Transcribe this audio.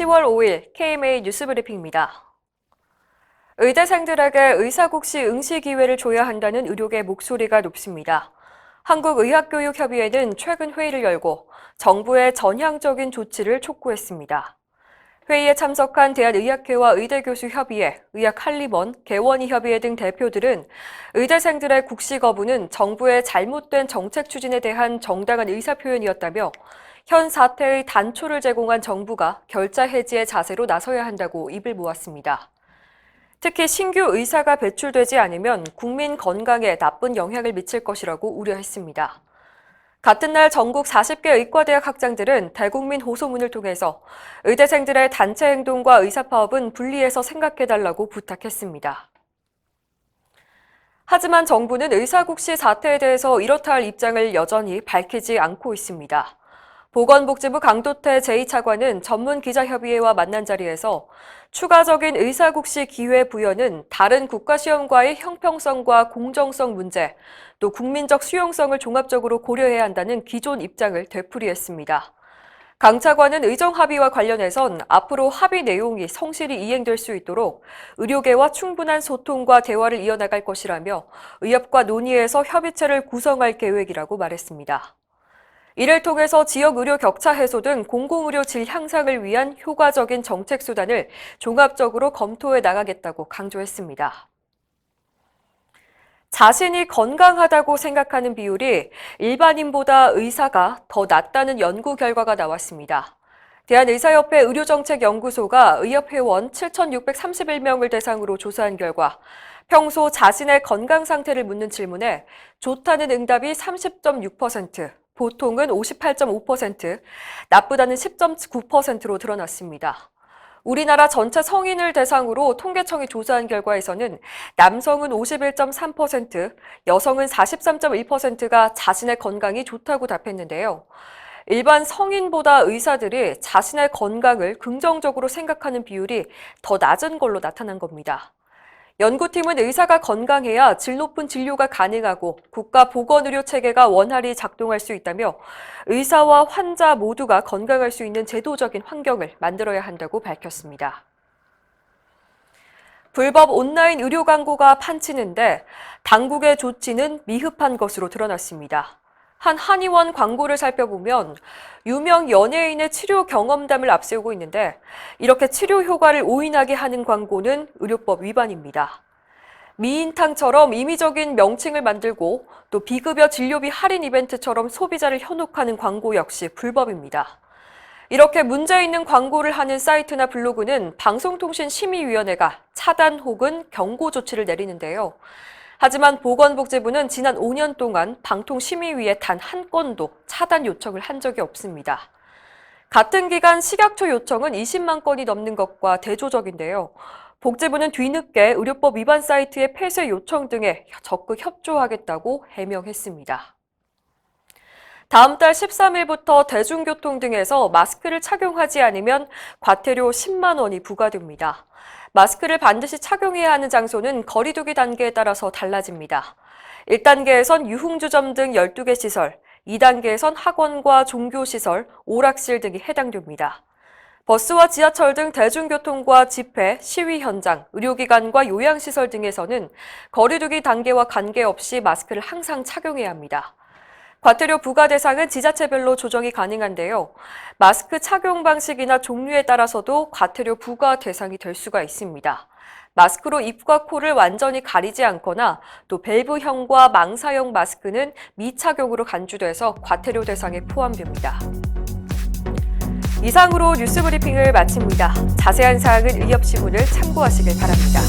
10월 5일 KMA 뉴스브리핑입니다. 의대생들에게 의사국시 응시 기회를 줘야 한다는 의료계 목소리가 높습니다. 한국의학교육협의회는 최근 회의를 열고 정부의 전향적인 조치를 촉구했습니다. 회의에 참석한 대한의학회와 의대교수협의회, 의학한림원, 개원의협의회 등 대표들은 의대생들의 국시 거부는 정부의 잘못된 정책 추진에 대한 정당한 의사표현이었다며 현 사태의 단초를 제공한 정부가 결자 해지의 자세로 나서야 한다고 입을 모았습니다. 특히 신규 의사가 배출되지 않으면 국민 건강에 나쁜 영향을 미칠 것이라고 우려했습니다. 같은 날 전국 40개 의과대학 학장들은 대국민 호소문을 통해서 의대생들의 단체 행동과 의사파업은 분리해서 생각해달라고 부탁했습니다. 하지만 정부는 의사국시 사태에 대해서 이렇다 할 입장을 여전히 밝히지 않고 있습니다. 보건복지부 강도태 제2차관은 전문기자협의회와 만난 자리에서 추가적인 의사국시 기회 부여는 다른 국가시험과의 형평성과 공정성 문제, 또 국민적 수용성을 종합적으로 고려해야 한다는 기존 입장을 되풀이했습니다. 강 차관은 의정 합의와 관련해선 앞으로 합의 내용이 성실히 이행될 수 있도록 의료계와 충분한 소통과 대화를 이어나갈 것이라며 의협과 논의해서 협의체를 구성할 계획이라고 말했습니다. 이를 통해서 지역 의료 격차 해소 등 공공의료 질 향상을 위한 효과적인 정책 수단을 종합적으로 검토해 나가겠다고 강조했습니다. 자신이 건강하다고 생각하는 비율이 일반인보다 의사가 더 낮다는 연구 결과가 나왔습니다. 대한의사협회 의료정책연구소가 의협회원 7,631명을 대상으로 조사한 결과 평소 자신의 건강 상태를 묻는 질문에 좋다는 응답이 30.6%, 보통은 58.5%, 나쁘다는 10.9%로 드러났습니다. 우리나라 전체 성인을 대상으로 통계청이 조사한 결과에서는 남성은 51.3%, 여성은 43.1%가 자신의 건강이 좋다고 답했는데요. 일반 성인보다 의사들이 자신의 건강을 긍정적으로 생각하는 비율이 더 낮은 걸로 나타난 겁니다. 연구팀은 의사가 건강해야 질 높은 진료가 가능하고 국가 보건의료 체계가 원활히 작동할 수 있다며 의사와 환자 모두가 건강할 수 있는 제도적인 환경을 만들어야 한다고 밝혔습니다. 불법 온라인 의료 광고가 판치는데 당국의 조치는 미흡한 것으로 드러났습니다. 한 한의원 광고를 살펴보면 유명 연예인의 치료 경험담을 앞세우고 있는데 이렇게 치료 효과를 오인하게 하는 광고는 의료법 위반입니다. 미인탕처럼 임의적인 명칭을 만들고 또 비급여 진료비 할인 이벤트처럼 소비자를 현혹하는 광고 역시 불법입니다. 이렇게 문제 있는 광고를 하는 사이트나 블로그는 방송통신심의위원회가 차단 혹은 경고 조치를 내리는데요. 하지만 보건복지부는 지난 5년 동안 방통심의위에 단 한 건도 차단 요청을 한 적이 없습니다. 같은 기간 식약처 요청은 20만 건이 넘는 것과 대조적인데요. 복지부는 뒤늦게 의료법 위반 사이트의 폐쇄 요청 등에 적극 협조하겠다고 해명했습니다. 다음 달 13일부터 대중교통 등에서 마스크를 착용하지 않으면 과태료 10만 원이 부과됩니다. 마스크를 반드시 착용해야 하는 장소는 거리두기 단계에 따라서 달라집니다. 1단계에선 유흥주점 등 12개 시설, 2단계에선 학원과 종교시설, 오락실 등이 해당됩니다. 버스와 지하철 등 대중교통과 집회, 시위 현장, 의료기관과 요양시설 등에서는 거리두기 단계와 관계없이 마스크를 항상 착용해야 합니다. 과태료 부과 대상은 지자체별로 조정이 가능한데요. 마스크 착용 방식이나 종류에 따라서도 과태료 부과 대상이 될 수가 있습니다. 마스크로 입과 코를 완전히 가리지 않거나 또 밸브형과 망사형 마스크는 미착용으로 간주돼서 과태료 대상에 포함됩니다. 이상으로 뉴스브리핑을 마칩니다. 자세한 사항은 의협신문을 참고하시길 바랍니다.